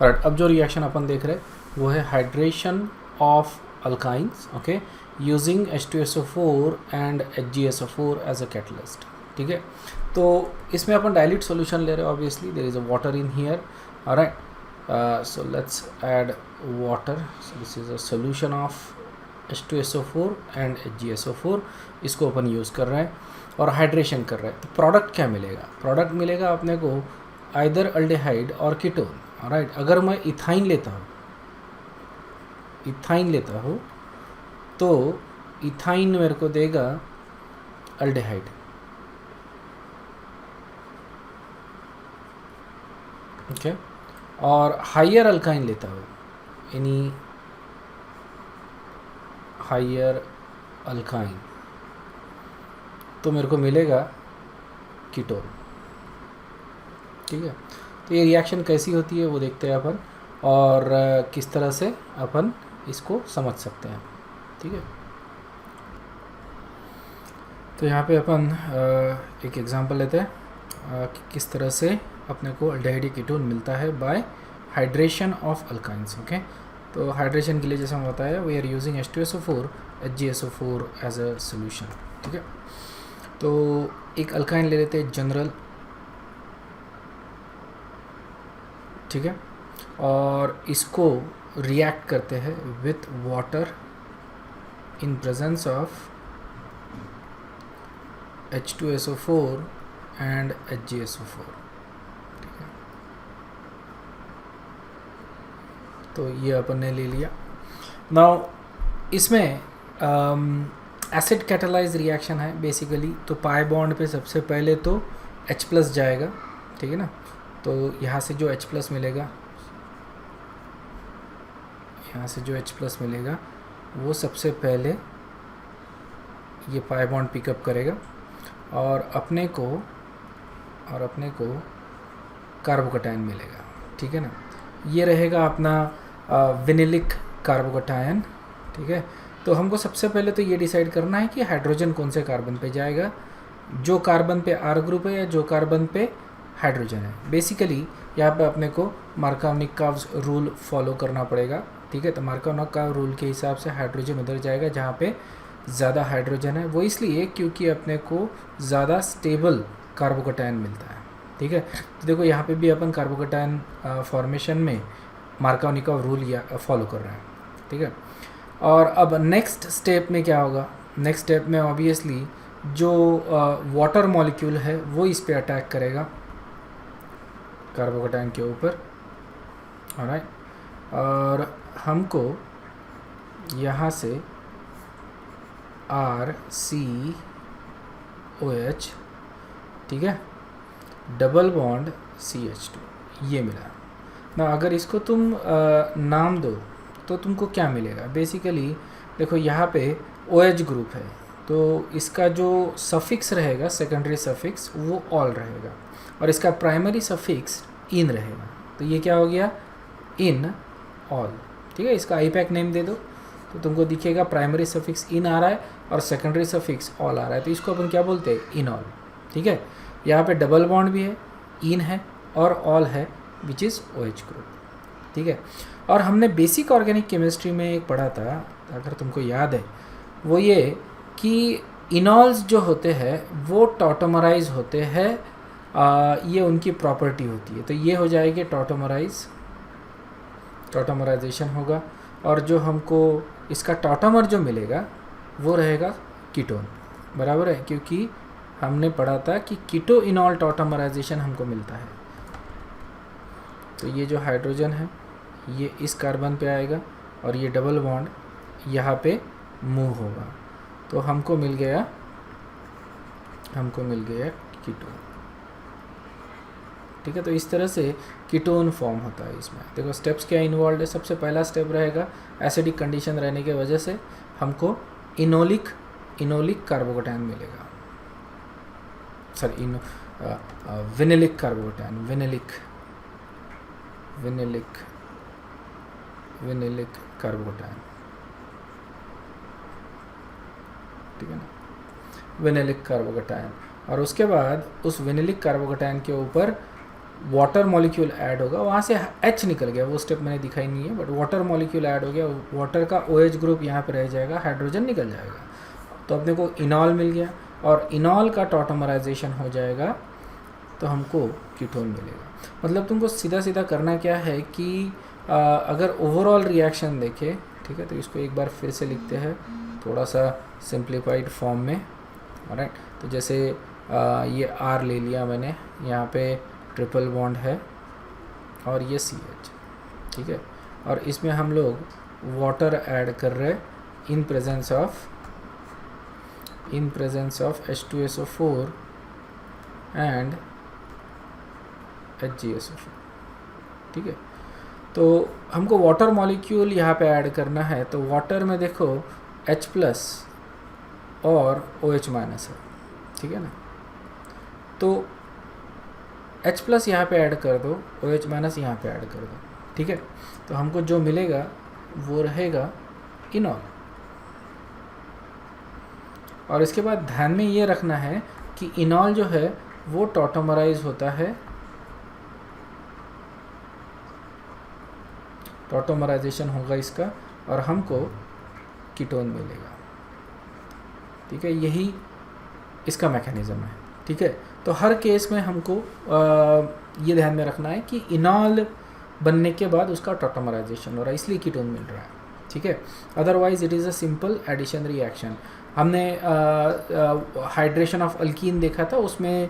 Right, अब जो reaction अपन देख रहे हैं वो है hydration of alkynes, okay, using H2SO4 and HgSO4 as a catalyst. ठीक है, तो इसमें अपन डाइल्यूट सॉल्यूशन ले रहे हैं, obviously there is a water in here, right. So let's add water. So this is a solution of H2SO4 and HgSO4. इसको अपन use कर रहे हैं और हाइड्रेशन कर रहे हैं। तो प्रोडक्ट क्या मिलेगा? प्रोडक्ट मिलेगा अपने को आइदर अल्डेहाइड और कीटोन, राइट। अगर मैं इथाइन लेता हूँ तो इथाइन मेरे को देगा अल्डेहाइड, ओके। और हायर अल्काइन लेता हूँ, यानी हायर अल्काइन, तो मेरे को मिलेगा कीटोन। ठीक है, तो ये रिएक्शन कैसी होती है वो देखते हैं अपन, और किस तरह से अपन इसको समझ सकते हैं। ठीक है, तो यहाँ पे अपन एक एग्जांपल लेते हैं कि किस तरह से अपने को अल्डेहाइड कीटोन मिलता है by hydration of alkynes, okay. तो हाइड्रेशन के लिए जैसे हम बताया, we are using H2SO4 HgSO4 as a solution. ठीक है, तो एक अल्काइन ले लेते हैं जनरल, ठीक है, और इसको रिएक्ट करते हैं with water in presence of H2SO4 and HgSO4। ठीक है, तो ये अपन ने ले लिया। नाउ इसमें एसिड कैटालाइज रिएक्शन है बेसिकली, तो पाई बॉन्ड पे सबसे पहले तो H+ जाएगा, ठीक है ना। तो यहाँ से जो H+ मिलेगा, वो सबसे पहले ये पाई बॉन्ड पिकअप करेगा और अपने को कार्बोकैटायन मिलेगा। ठीक है ना, ये रहेगा अपना विनिलिक कार्बोकैटायन। ठीक है, तो हमको सबसे पहले तो ये डिसाइड करना है कि हाइड्रोजन कौन से कार्बन पे जाएगा, जो कार्बन पे R ग्रुप है या जो कार्बन पे हाइड्रोजन है। बेसिकली यहाँ पे अपने को मार्कोव-निकोव रूल फॉलो करना पड़ेगा। ठीक है, तो मार्कोव-निकोव रूल के हिसाब से हाइड्रोजन उधर जाएगा जहाँ पे ज़्यादा हाइड्रोजन है, वो इसलिए क्योंकि अपने को ज़्यादा स्टेबल कार्बोकैटायन मिलता है। ठीक है, तो देखो यहाँ पे भी अपन कार्बोकैटायन फॉर्मेशन में मार्कोव-निकोव रूल या फॉलो कर रहे हैं। ठीक है, और अब नेक्स्ट स्टेप में क्या होगा? नेक्स्ट स्टेप में ऑब्वियसली जो वाटर मॉलिक्यूल है वो इस पे अटैक करेगा कार्बोकैटायन के ऊपर, ऑलराइट। और हमको यहाँ से RCOH, ठीक है, डबल बॉन्ड CH2 ये मिला ना। अगर इसको तुम नाम दो तो तुमको क्या मिलेगा? बेसिकली देखो यहाँ पे OH ग्रुप है, तो इसका जो सफिक्स रहेगा, सेकेंडरी सफिक्स, वो ऑल रहेगा और इसका प्राइमरी सफिक्स इन रहेगा। तो ये क्या हो गया? In all. ठीक है, इसका IUPAC नेम दे दो तो तुमको दिखेगा प्राइमरी सफिक्स इन आ रहा है और सेकेंडरी सफिक्स ऑल आ रहा है, तो इसको अपन क्या बोलते हैं? In all. ठीक है, यहाँ पे डबल बॉन्ड भी है, इन है और ऑल है, विच इज़ OH ग्रुप। ठीक है, और हमने बेसिक ऑर्गेनिक केमिस्ट्री में एक पढ़ा था, अगर तुमको याद है, वो ये कि इनॉल्स जो होते हैं वो टॉटोमराइज होते हैं, ये उनकी प्रॉपर्टी होती है। तो ये हो जाएगी टॉटोमराइजेशन होगा, और जो हमको इसका टॉटोमर जो मिलेगा वो रहेगा कीटोन, बराबर है, क्योंकि हमने पढ़ा था कि कीटो इनॉल टॉटोमराइजेशन हमको मिलता है। तो ये जो हाइड्रोजन है ये इस कार्बन पे आएगा और ये डबल बॉन्ड यहाँ पे मूव होगा, तो हमको मिल गया कीटोन। ठीक है, तो इस तरह से कीटोन फॉर्म होता है इसमें। देखो स्टेप्स क्या इन्वॉल्व है। सबसे पहला स्टेप रहेगा एसिडिक कंडीशन रहने की वजह से हमको इनोलिक कार्बोकैटायन मिलेगा, सॉरी विनिलिक कार्बोकैटायन, विनिलिक कार्बोकैटायन। ठीक है ना, विनिलिक कार्बोकैटायन। और उसके बाद उस विनिलिक कार्बोकैटायन के ऊपर वाटर मॉलिक्यूल ऐड होगा, वहाँ से H निकल गया, वो स्टेप मैंने दिखाई नहीं है, बट वाटर मॉलिक्यूल ऐड हो गया, वाटर का OH ग्रुप यहाँ पे रह जाएगा, हाइड्रोजन निकल जाएगा, तो अपने को इनॉल मिल गया, और इनॉल का टॉटोमराइजेशन हो जाएगा तो हमको कीटोन मिलेगा। मतलब तुमको सीधा सीधा करना क्या है कि अगर ओवरऑल रिएक्शन देखें, ठीक है, तो इसको एक बार फिर से लिखते हैं थोड़ा सा सिंप्लीफाइड फॉर्म में, ऑलराइट। तो जैसे ये R ले लिया मैंने, यहाँ पे ट्रिपल बॉन्ड है और ये CH, ठीक है, और इसमें हम लोग वाटर ऐड कर रहे इन presence of H2SO4 and HgSO4, ठीक है। तो हमको वाटर मॉलिक्यूल यहाँ पे ऐड करना है, तो वाटर में देखो H+ और OH- है, ठीक है ना, तो H+ यहाँ पे ऐड कर दो, OH- यहाँ पे ऐड कर दो, ठीक है, तो हमको जो मिलेगा वो रहेगा इनॉल। और इसके बाद ध्यान में ये रखना है कि इनॉल जो है वो टॉटोमराइज होता है, टॉटोमराइजेशन होगा इसका और हमको कीटोन मिलेगा, ठीक है, यही इसका मैकेनिज़्म है, ठीक है। तो हर केस में हमको ये ध्यान में रखना है कि इनॉल बनने के बाद उसका टॉटोमराइजेशन हो रहा है, इसलिए कीटोन मिल रहा है, ठीक है। Otherwise it is a simple addition reaction. हमने हाइड्रेशन ऑफ अल्कीन देखा था, उसमें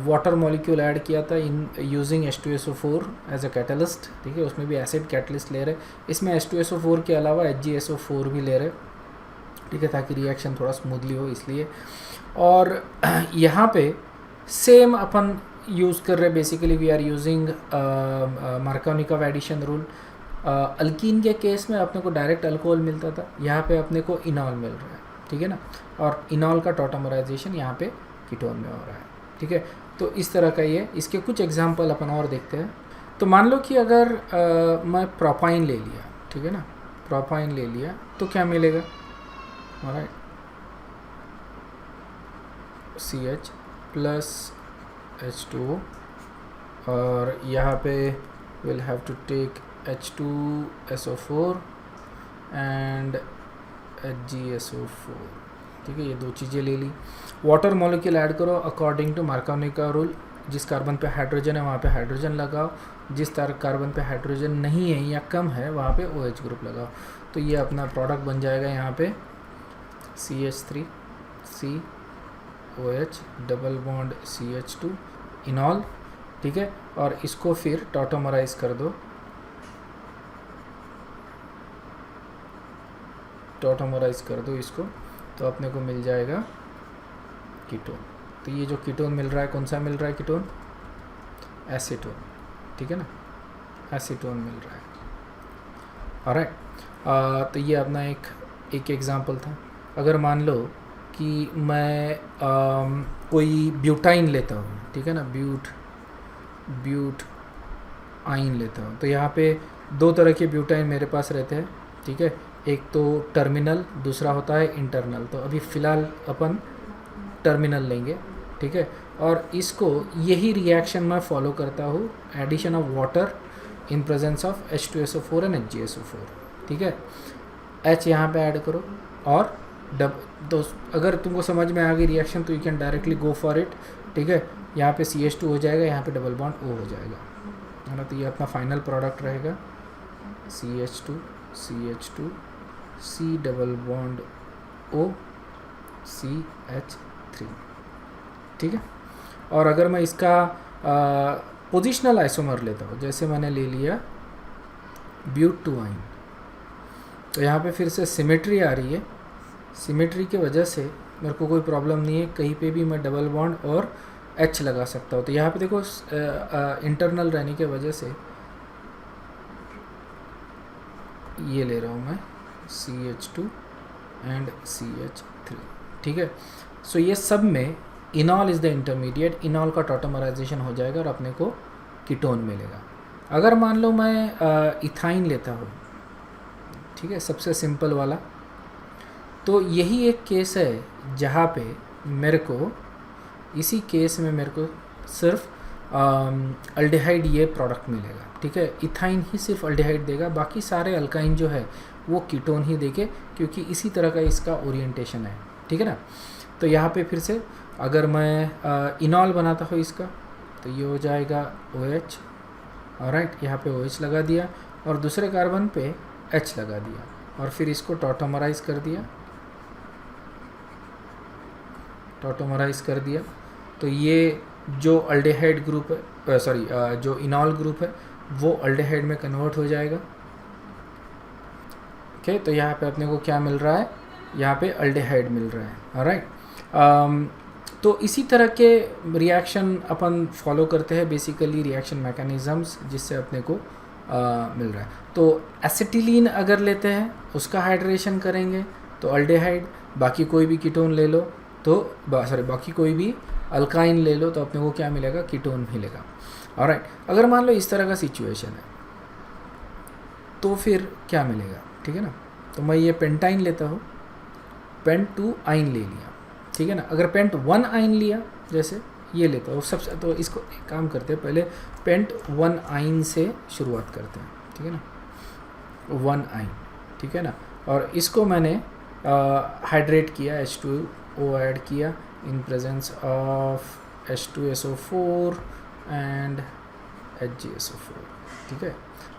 वाटर मॉलिक्यूल ऐड किया था in using H2SO4 as a catalyst, ठीक है, उसमें भी एसिड कैटलिस्ट ले रहे, इसमें H2SO4 के अलावा HgSO4 भी ले रहे, ठीक है, ताकि रिएक्शन थोड़ा स्मूथली हो इसलिए। और यहाँ पे सेम अपन यूज़ कर रहे, basically we are using Markovnikov addition rule. Alkene के केस में अपने को डायरेक्ट अल्कोहल मिलता था, यहाँ पे अपने को इनॉल मिल रहा है, ठीक है ना, और इनॉल का टॉटोमराइजेशन यहाँ पे कीटोन में हो रहा है, ठीक है। तो इस तरह का ये, इसके कुछ एग्जांपल अपन और देखते हैं। तो मान लो कि अगर मैं प्रोपाइन ले लिया, ठीक है ना, प्रोपाइन ले लिया तो क्या मिलेगा, ऑलराइट, CH प्लस H2O, और यहाँ पे will have to take H2SO4 and HgSO4, ठीक है, ये दो चीज़ें ले ली। वाटर मॉलिक्यूल ऐड करो अकॉर्डिंग टू मार्कोनिका रूल, जिस कार्बन पे हाइड्रोजन है वहाँ पे हाइड्रोजन लगाओ, जिस कार्बन पे हाइड्रोजन नहीं है या कम है वहाँ पे OH ग्रुप लगाओ, तो ये अपना प्रोडक्ट बन जाएगा यहाँ पे CH3 COH double bond CH2 इनॉल, ठीक है, और इसको फिर टॉटोमराइज कर दो, टॉटोमराइज कर दो इसको, तो अपने को मिल जाएगा कीटोन। तो ये जो कीटोन मिल रहा है, कौन सा मिल रहा है कीटोन, एसीटोन, ठीक है ना, एसीटोन मिल रहा है, ऑलराइट। तो ये अपना एक एग्जांपल था। अगर मान लो कि मैं कोई ब्यूटाइन लेता हूँ, ठीक है ना, ब्यूट आइन लेता हूँ, तो यहाँ पे दो तरह के ब्यूटाइन मेरे पास रहते हैं, ठीक है, एक तो टर्मिनल, दूसरा होता है इंटरनल। तो अभी फ़िलहाल अपन टर्मिनल लेंगे, ठीक है, और इसको यही रिएक्शन मैं फॉलो करता हूँ, addition of water in presence of H2SO4 and HgSO4, ठीक है। H यहाँ पे ऐड करो और तो अगर तुमको समझ में आ गई रिएक्शन तो you can directly go for it, ठीक है। यहाँ पे CH2 हो जाएगा, यहाँ पे डबल बॉन्ड O हो जाएगा, है ना, तो ये अपना फाइनल प्रोडक्ट रहेगा CH2 C double bond O CH3, ठीक है। और अगर मैं इसका पोजिशनल आइसोमर लेता हूँ, जैसे मैंने ले लिया ब्यूट टू आइन, तो यहाँ पे फिर से सिमेट्री आ रही है, सिमेट्री की वजह से मेरे को कोई प्रॉब्लम नहीं है, कहीं पे भी मैं डबल बॉन्ड और H लगा सकता हूँ। तो यहाँ पे देखो इंटरनल रहने की वजह से ये ले रहा हूँ मैं CH2 एंड CH3, ठीक है। सो ये सब में इनॉल इज़ द इंटरमीडिएट, इनॉल का टॉटोमराइजेशन हो जाएगा और अपने को कीटोन मिलेगा। अगर मान लो मैं इथाइन लेता हूँ, ठीक है, सबसे सिंपल वाला, तो यही एक केस है जहाँ पे मेरे को, इसी केस में मेरे को सिर्फ अल्डिहाइड ये प्रोडक्ट मिलेगा, ठीक है। इथाइन ही सिर्फ अल्डिहाइड देगा, बाकी सारे अल्काइन जो है वो कीटोन ही देखे, क्योंकि इसी तरह का इसका ओरिएंटेशन है, ठीक है ना। तो यहाँ पे फिर से अगर मैं इनॉल बनाता हूँ इसका, तो ये हो जाएगा OH, ऑलराइट। यहाँ पे OH लगा दिया और दूसरे कार्बन पे H लगा दिया और फिर इसको टॉटोमराइज कर दिया, तो ये जो अल्डिहाइड ग्रुप है, सॉरी जो इनॉल ग्रुप है वो अल्डिहाइड में कन्वर्ट हो जाएगा, ओके। तो यहाँ पे अपने को क्या मिल रहा है, यहाँ पे अल्डिहाइड मिल रहा है, ऑलराइट। तो इसी तरह के रिएक्शन अपन फॉलो करते हैं, बेसिकली रिएक्शन मैकेनिज़म्स, जिससे अपने को मिल रहा है। तो एसिटिलीन अगर लेते हैं उसका हाइड्रेशन करेंगे तो अल्डिहाइड, बाकी कोई भी कीटोन ले लो तो बाकी कोई भी अल्काइन ले लो तो अपने को क्या मिलेगा, कीटोन मिलेगा, ऑलराइट। अगर मान लो इस तरह का सिचुएशन है तो फिर क्या मिलेगा, ठीक है ना। तो मैं ये पेंटाइन लेता हूँ, पेंट 2 आइन ले लिया, ठीक है ना। अगर पेंट 1 आइन लिया, जैसे ये लेता हूँ सबसे, तो इसको एक काम करते हैं, पहले पेंट 1 आइन से शुरुआत करते हैं, ठीक है ना, 1 आइन, ठीक है ना। और इसको मैंने हाइड्रेट किया, H2O ऐड किया इन presence of H2SO4 and HgSO4, ठीक है।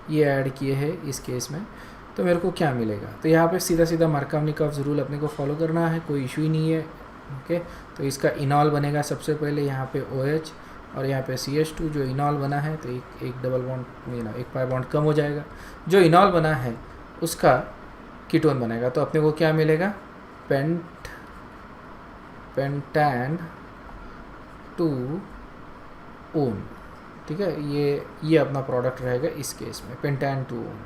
ये ऐड किए हैं इस केस में, तो मेरे को क्या मिलेगा, तो यहाँ पे सीधा सीधा मार्कोव-निकोव्स रूल अपने को फॉलो करना है, कोई इशू ही नहीं है, ओके। तो इसका इनॉल बनेगा सबसे पहले यहाँ पे OH और यहाँ पे CH2, जो इनॉल बना है तो एक डबल बॉन्ड, एक पाई बॉन्ड कम हो जाएगा, जो इनॉल बना है उसका कीटोन बनेगा, तो अपने को क्या मिलेगा, पेंटान 2 ओन, ठीक है। ये अपना प्रोडक्ट रहेगा इस केस में, पेंटान 2 ओन,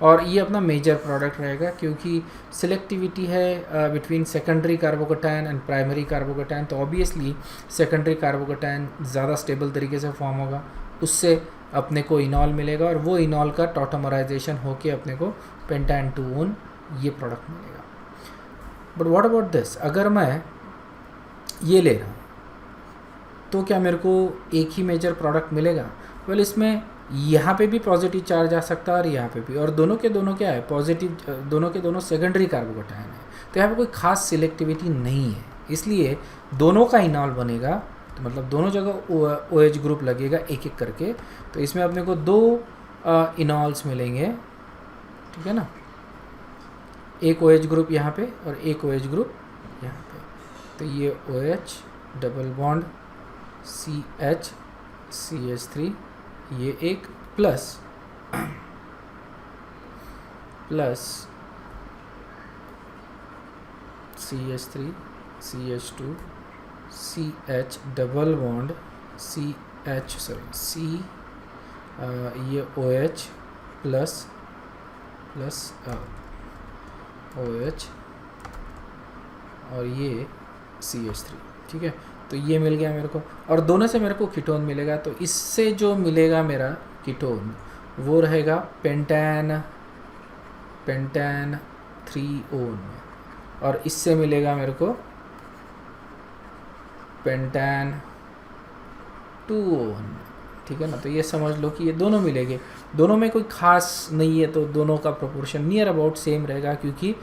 और ये अपना मेजर प्रोडक्ट रहेगा, क्योंकि सिलेक्टिविटी है between secondary carbocation and primary carbocation, तो ऑब्वियसली सेकेंडरी कार्बोकेटायन ज़्यादा स्टेबल तरीके से फॉर्म होगा, उससे अपने को इनॉल मिलेगा और वो इनॉल का टॉटोमराइजेशन होके अपने को पेंटान 2 ओन ये प्रोडक्ट मिलेगा। बट व्हाट अबाउट दिस, अगर मैं ये ले रहा हूँ तो क्या मेरे को एक ही मेजर प्रोडक्ट मिलेगा? वेल, इसमें यहाँ पे भी पॉजिटिव चार्ज आ सकता है और यहाँ पे भी, और दोनों के दोनों क्या है, पॉजिटिव, दोनों के दोनों सेकेंडरी कार्बोकेटायन है, तो यहाँ पे कोई खास सिलेक्टिविटी नहीं है, इसलिए दोनों का इनॉल बनेगा, तो मतलब दोनों जगह OH ग्रुप लगेगा एक एक करके, तो इसमें अपने को 2 इनॉल्स मिलेंगे, ठीक है ना, एक OH ग्रुप यहाँ पे और एक OH ग्रुप यहाँ पे, तो ये OH double bond CH CH3, ये एक plus CH3 CH2 CH double bond CH C ये OH प्लस OH और ये CH3, ठीक है। तो ये मिल गया मेरे को, और दोनों से मेरे को कीटोन मिलेगा, तो इससे जो मिलेगा मेरा कीटोन वो रहेगा पेंटान 3 ओन, और इससे मिलेगा मेरे को पेंटान 2 ओन, ठीक है ना। तो ये समझ लो कि ये दोनों मिलेंगे, दोनों में कोई खास नहीं है, तो दोनों का प्रोपोर्शन नियर अबाउट सेम रहेगा, क्योंकि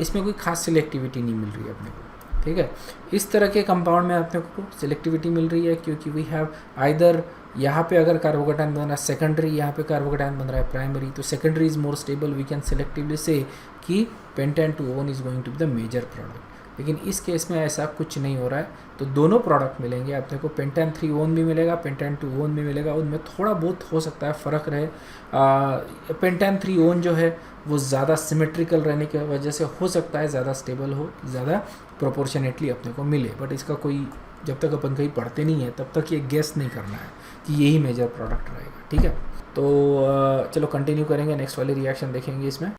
इसमें कोई खास सिलेक्टिविटी नहीं मिल रही है अपने को, ठीक है। इस तरह के कंपाउंड में अपने को सिलेक्टिविटी मिल रही है, क्योंकि वी हैव आइदर, यहाँ पे अगर कार्बोकेटायन बन रहा है सेकेंडरी, यहाँ पे कार्बोकेटायन बन रहा है प्राइमरी, तो secondary is more stable, we can selectively say कि pentan 2 one is going to be the major product. लेकिन इस केस में ऐसा कुछ नहीं हो रहा है, तो दोनों प्रोडक्ट मिलेंगे अपने को, पेंटान 3 ओन भी मिलेगा, पेंटान 2 ओन भी मिलेगा, उनमें थोड़ा बहुत हो सकता है फ़र्क रहे। पेंटान 3 ओन जो है वो ज़्यादा सिमेट्रिकल रहने की वजह से हो सकता है ज़्यादा स्टेबल हो, ज़्यादा प्रोपोर्शनेटली अपने को मिले, बट इसका कोई, जब तक अपन कहीं पढ़ते नहीं है तब तक ये गेस नहीं करना है कि यही मेजर प्रोडक्ट रहेगा, ठीक है। तो चलो कंटिन्यू करेंगे, नेक्स्ट वाली रिएक्शन देखेंगे इसमें।